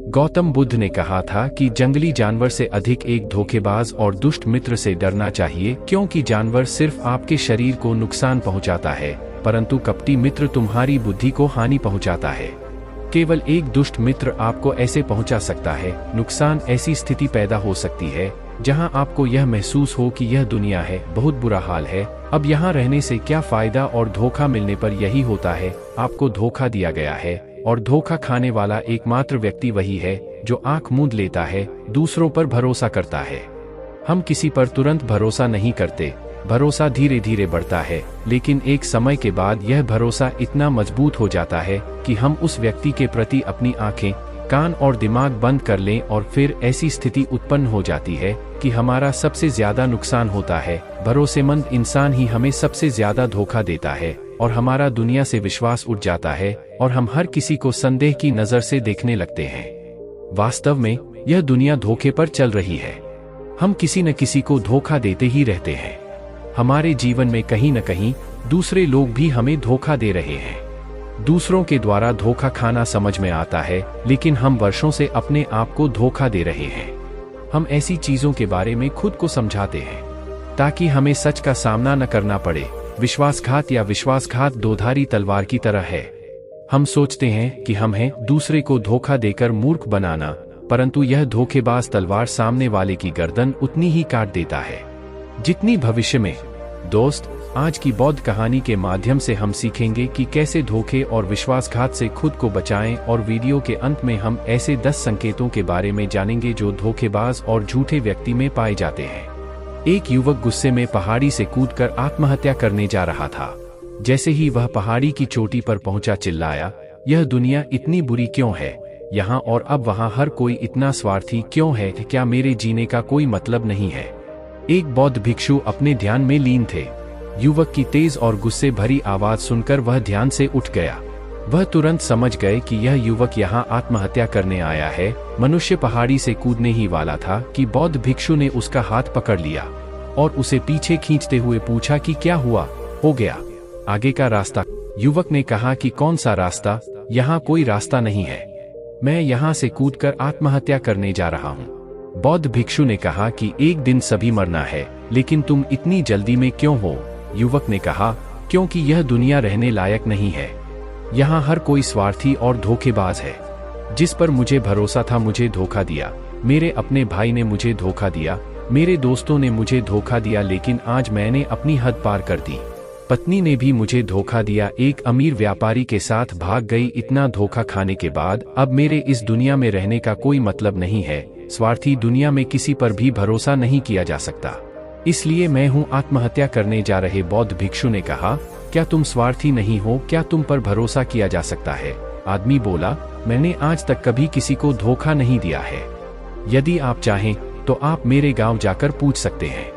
गौतम बुद्ध ने कहा था कि जंगली जानवर से अधिक एक धोखेबाज और दुष्ट मित्र से डरना चाहिए, क्योंकि जानवर सिर्फ आपके शरीर को नुकसान पहुंचाता है, परंतु कपटी मित्र तुम्हारी बुद्धि को हानि पहुंचाता है। केवल एक दुष्ट मित्र आपको ऐसे पहुंचा सकता है नुकसान। ऐसी स्थिति पैदा हो सकती है जहां आपको यह महसूस हो कि यह दुनिया है, बहुत बुरा हाल है, अब यहाँ रहने से क्या फायदा, और धोखा मिलने पर यही होता है, आपको धोखा दिया गया है। और धोखा खाने वाला एकमात्र व्यक्ति वही है जो आंख मूंद लेता है, दूसरों पर भरोसा करता है। हम किसी पर तुरंत भरोसा नहीं करते, भरोसा धीरे धीरे बढ़ता है, लेकिन एक समय के बाद यह भरोसा इतना मजबूत हो जाता है कि हम उस व्यक्ति के प्रति अपनी आंखें, कान और दिमाग बंद कर लें, और फिर ऐसी स्थिति उत्पन्न हो जाती है कि हमारा सबसे ज्यादा नुकसान होता है। भरोसेमंद इंसान ही हमें सबसे ज्यादा धोखा देता है, और हमारा दुनिया से विश्वास उठ जाता है, और हम हर किसी को संदेह की नजर से देखने लगते हैं। वास्तव में यह दुनिया धोखे पर चल रही है। हम किसी न किसी को धोखा देते ही रहते हैं। हमारे जीवन में कहीं न कहीं दूसरे लोग भी हमें धोखा दे रहे हैं। दूसरों के द्वारा धोखा खाना समझ में आता है, लेकिन हम वर्षों से अपने आप को धोखा दे रहे हैं। हम ऐसी चीजों के बारे में खुद को समझाते हैं ताकि हमें सच का सामना न करना पड़े। विश्वासघात या विश्वासघात दोधारी तलवार की तरह है। हम सोचते हैं कि हम हैं दूसरे को धोखा देकर मूर्ख बनाना, परंतु यह धोखेबाज तलवार सामने वाले की गर्दन उतनी ही काट देता है जितनी भविष्य में। दोस्त, आज की बौद्ध कहानी के माध्यम से हम सीखेंगे कि कैसे धोखे और विश्वासघात से खुद को बचाएं, और वीडियो के अंत में हम ऐसे 10 संकेतों के बारे में जानेंगे जो धोखेबाज और झूठे व्यक्ति में पाए जाते हैं। एक युवक गुस्से में पहाड़ी से कूदकर आत्महत्या करने जा रहा था। जैसे ही वह पहाड़ी की चोटी पर पहुंचा, चिल्लाया, यह दुनिया इतनी बुरी क्यों है? यहाँ और अब वहाँ हर कोई इतना स्वार्थी क्यों है? क्या मेरे जीने का कोई मतलब नहीं है? एक बौद्ध भिक्षु अपने ध्यान में लीन थे। युवक की तेज और गुस्से भरी आवाज सुनकर वह ध्यान से उठ गया। वह तुरंत समझ गए कि यह युवक यहाँ आत्महत्या करने आया है। मनुष्य पहाड़ी से कूदने ही वाला था कि बौद्ध भिक्षु ने उसका हाथ पकड़ लिया और उसे पीछे खींचते हुए पूछा कि क्या हुआ? हो गया, आगे का रास्ता। युवक ने कहा कि कौन सा रास्ता? यहाँ कोई रास्ता नहीं है, मैं यहाँ से कूदकर आत्महत्या करने जा रहा हूँ। बौद्ध भिक्षु ने कहा कि एक दिन सभी मरना है, लेकिन तुम इतनी जल्दी में क्यों हो? युवक ने कहा, क्योंकि यह दुनिया रहने लायक नहीं है। यहाँ हर कोई स्वार्थी और धोखेबाज है। जिस पर मुझे भरोसा था मुझे धोखा दिया। मेरे अपने भाई ने मुझे धोखा दिया, मेरे दोस्तों ने मुझे धोखा दिया, लेकिन आज मैंने अपनी हद पार कर दी। पत्नी ने भी मुझे धोखा दिया, एक अमीर व्यापारी के साथ भाग गई। इतना धोखा खाने के बाद अब मेरे इस दुनिया में रहने का कोई मतलब नहीं है। स्वार्थी दुनिया में किसी पर भी भरोसा नहीं किया जा सकता, इसलिए मैं हूँ आत्महत्या करने जा रहे। बौद्ध भिक्षु ने कहा, क्या तुम स्वार्थी नहीं हो? क्या तुम पर भरोसा किया जा सकता है? आदमी बोला, मैंने आज तक कभी किसी को धोखा नहीं दिया है। यदि आप चाहें तो आप मेरे गांव जाकर पूछ सकते हैं।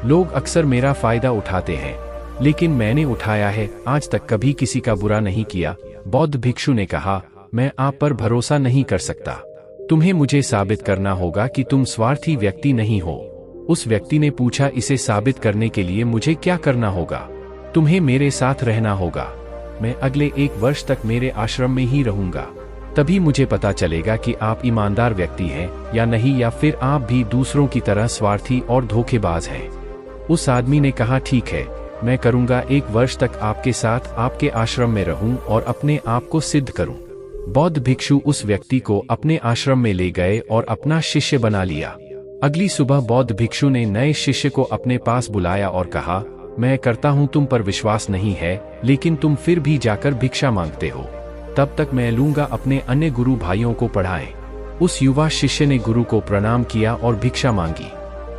लोग अक्सर मेरा फायदा उठाते हैं, लेकिन मैंने उठाया है, आज तक कभी किसी का बुरा नहीं किया। बौद्ध भिक्षु ने कहा, मैं आप पर भरोसा नहीं कर सकता। तुम्हें मुझे साबित करना होगा कि तुम स्वार्थी व्यक्ति नहीं हो। उस व्यक्ति ने पूछा, इसे साबित करने के लिए मुझे क्या करना होगा? तुम्हें मेरे साथ रहना होगा। मैं अगले 1 वर्ष तक मेरे आश्रम में ही रहूंगा, तभी मुझे पता चलेगा कि आप ईमानदार व्यक्ति हैं या नहीं, या फिर आप भी दूसरों की तरह स्वार्थी और धोखेबाज हैं। उस आदमी ने कहा, ठीक है, मैं करूंगा। 1 वर्ष तक आपके साथ आपके आश्रम में रहूं और अपने आप को सिद्ध करूं। बौद्ध भिक्षु उस व्यक्ति को अपने आश्रम में ले गए और अपना शिष्य बना लिया। अगली सुबह बौद्ध भिक्षु ने नए शिष्य को अपने पास बुलाया और कहा, मैं करता हूँ तुम पर विश्वास नहीं है, लेकिन तुम फिर भी जाकर भिक्षा मांगते हो। तब तक मैं लूंगा अपने अन्य गुरु भाइयों को पढ़ाएं। उस युवा शिष्य ने गुरु को प्रणाम किया और भिक्षा मांगी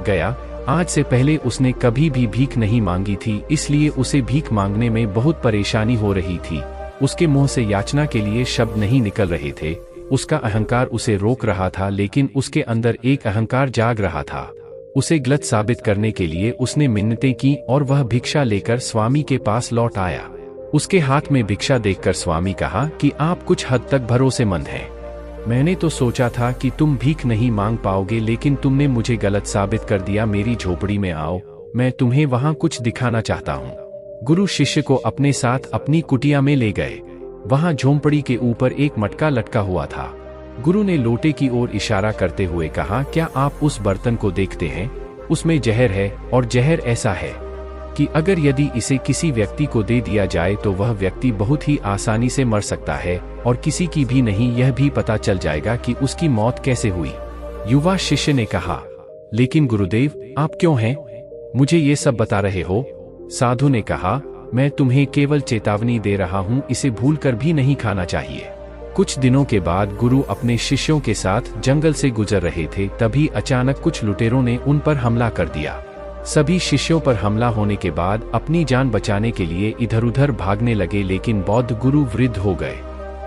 गया। आज से पहले उसने कभी भी भीख नहीं मांगी थी, इसलिए उसे भीख मांगने में बहुत परेशानी हो रही थी। उसके मुंह से याचना के लिए शब्द नहीं निकल रहे थे। उसका अहंकार उसे रोक रहा था, लेकिन उसके अंदर एक अहंकार जाग रहा था। उसे गलत साबित करने के लिए उसने मिन्नतें की और वह भिक्षा लेकर स्वामी के पास लौट आया। उसके हाथ में भिक्षा देखकर स्वामी कहा कि आप कुछ हद तक भरोसेमंद हैं। मैंने तो सोचा था कि तुम भीख नहीं मांग पाओगे, लेकिन तुमने मुझे गलत साबित कर दिया। मेरी झोपड़ी में आओ, मैं तुम्हें वहां कुछ दिखाना चाहता हूँ। गुरु शिष्य को अपने साथ अपनी कुटिया में ले गए। वहां झोंपड़ी के ऊपर एक मटका लटका हुआ था। गुरु ने लोटे की ओर इशारा करते हुए कहा, क्या आप उस बर्तन को देखते हैं? उसमें जहर है, और जहर ऐसा है कि अगर यदि इसे किसी व्यक्ति को दे दिया जाए तो वह व्यक्ति बहुत ही आसानी से मर सकता है, और किसी की भी नहीं यह भी पता चल जाएगा कि उसकी मौत कैसे हुई। युवा शिष्य ने कहा, लेकिन गुरुदेव, आप क्यों हैं? मुझे ये सब बता रहे हो? साधु ने कहा, मैं तुम्हें केवल चेतावनी दे रहा हूँ, इसे भूलकर भी नहीं खाना चाहिए। कुछ दिनों के बाद गुरु अपने शिष्यों के साथ जंगल से गुजर रहे थे, तभी अचानक कुछ लुटेरों ने उन पर हमला कर दिया। सभी शिष्यों पर हमला होने के बाद अपनी जान बचाने के लिए इधर उधर भागने लगे, लेकिन बौद्ध गुरु वृद्ध हो गए,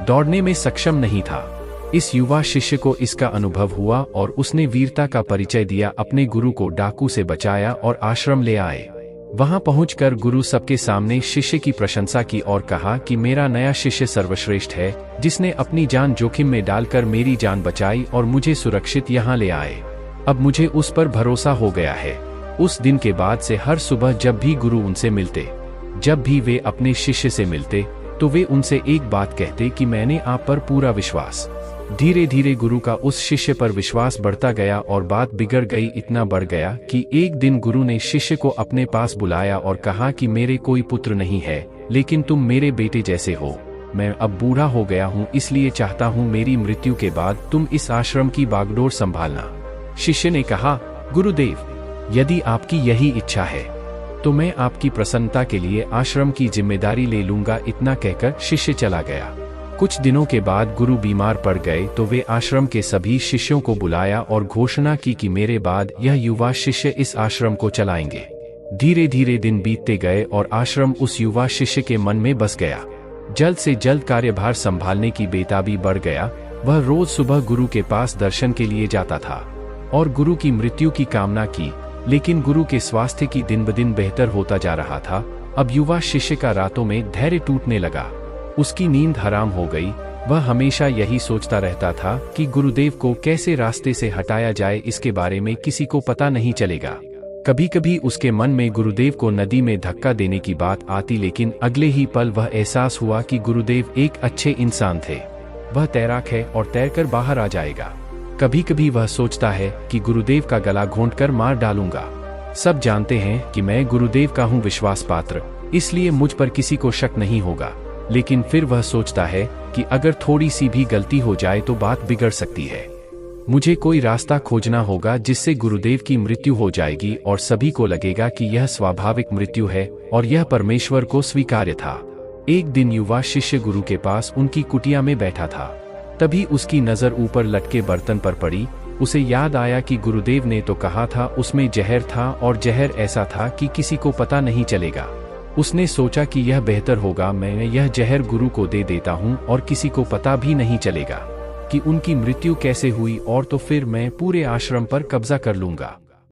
दौड़ने में सक्षम नहीं था। इस युवा शिष्य को इसका अनुभव हुआ और उसने वीरता का परिचय दिया, अपने गुरु को डाकू से बचाया और आश्रम ले आए। वहां पहुंचकर गुरु सबके सामने शिष्य की प्रशंसा की और कहा कि मेरा नया शिष्य सर्वश्रेष्ठ है, जिसने अपनी जान जोखिम में डालकर मेरी जान बचाई और मुझे सुरक्षित यहाँ ले आए। अब मुझे उस पर भरोसा हो गया है। उस दिन के बाद से हर सुबह जब भी गुरु उनसे मिलते, जब भी वे अपने शिष्य से मिलते, तो वे उनसे एक बात कहते कि मैंने आप पर पूरा विश्वास। धीरे धीरे गुरु का उस शिष्य पर विश्वास बढ़ता गया और बात बिगड़ गई, इतना बढ़ गया कि एक दिन गुरु ने शिष्य को अपने पास बुलाया और कहा कि मेरे कोई पुत्र नहीं है, लेकिन तुम मेरे बेटे जैसे हो। मैं अब बूढ़ा हो गया हूँ, इसलिए चाहता हूँ मेरी मृत्यु के बाद तुम इस आश्रम की बागडोर संभालना। शिष्य ने कहा, गुरुदेव, यदि आपकी यही इच्छा है तो मैं आपकी प्रसन्नता के लिए आश्रम की जिम्मेदारी ले लूंगा। इतना कहकर शिष्य चला गया। कुछ दिनों के बाद गुरु बीमार पड़ गए तो वे आश्रम के सभी शिष्यों को बुलाया और घोषणा की कि मेरे बाद यह युवा शिष्य इस आश्रम को चलाएंगे। धीरे धीरे दिन बीतते गए और आश्रम उस युवा शिष्य के मन में बस गया। जल्द से जल्द कार्यभार संभालने की बेताबी बढ़ गया। वह रोज सुबह गुरु के पास दर्शन के लिए जाता था और गुरु की मृत्यु की कामना की, लेकिन गुरु के स्वास्थ्य की दिन ब दिन बेहतर होता जा रहा था। अब युवा शिष्य का रातों में धैर्य टूटने लगा, उसकी नींद हराम हो गई। वह हमेशा यही सोचता रहता था कि गुरुदेव को कैसे रास्ते से हटाया जाए, इसके बारे में किसी को पता नहीं चलेगा। कभी कभी उसके मन में गुरुदेव को नदी में धक्का देने की बात आती, लेकिन अगले ही पल वह एहसास हुआ कि गुरुदेव एक अच्छे इंसान थे, वह तैराक है और तैरकर बाहर आ जाएगा। कभी कभी वह सोचता है कि गुरुदेव का गला घोंटकर मार डालूंगा। सब जानते हैं कि मैं गुरुदेव का हूँ विश्वास पात्र, इसलिए मुझ पर किसी को शक नहीं होगा। लेकिन फिर वह सोचता है कि अगर थोड़ी सी भी गलती हो जाए तो बात बिगड़ सकती है। मुझे कोई रास्ता खोजना होगा जिससे गुरुदेव की मृत्यु हो जाएगी और सभी को लगेगा कि यह स्वाभाविक मृत्यु है और यह परमेश्वर को स्वीकार्य था। एक दिन युवा शिष्य गुरु के पास उनकी कुटिया में बैठा था। तभी उसकी नजर ऊपर लटके बर्तन पर पड़ी। उसे याद आया कि गुरुदेव ने तो कहा था उसमें जहर था, और जहर ऐसा था कि किसी को पता नहीं चलेगा। उसने सोचा कि यह बेहतर होगा मैं यह जहर गुरु को दे देता हूँ और किसी को पता भी नहीं चलेगा कि उनकी मृत्यु कैसे हुई, और तो फिर मैं पूरे आश्रम पर कब्जा कर लूंगा।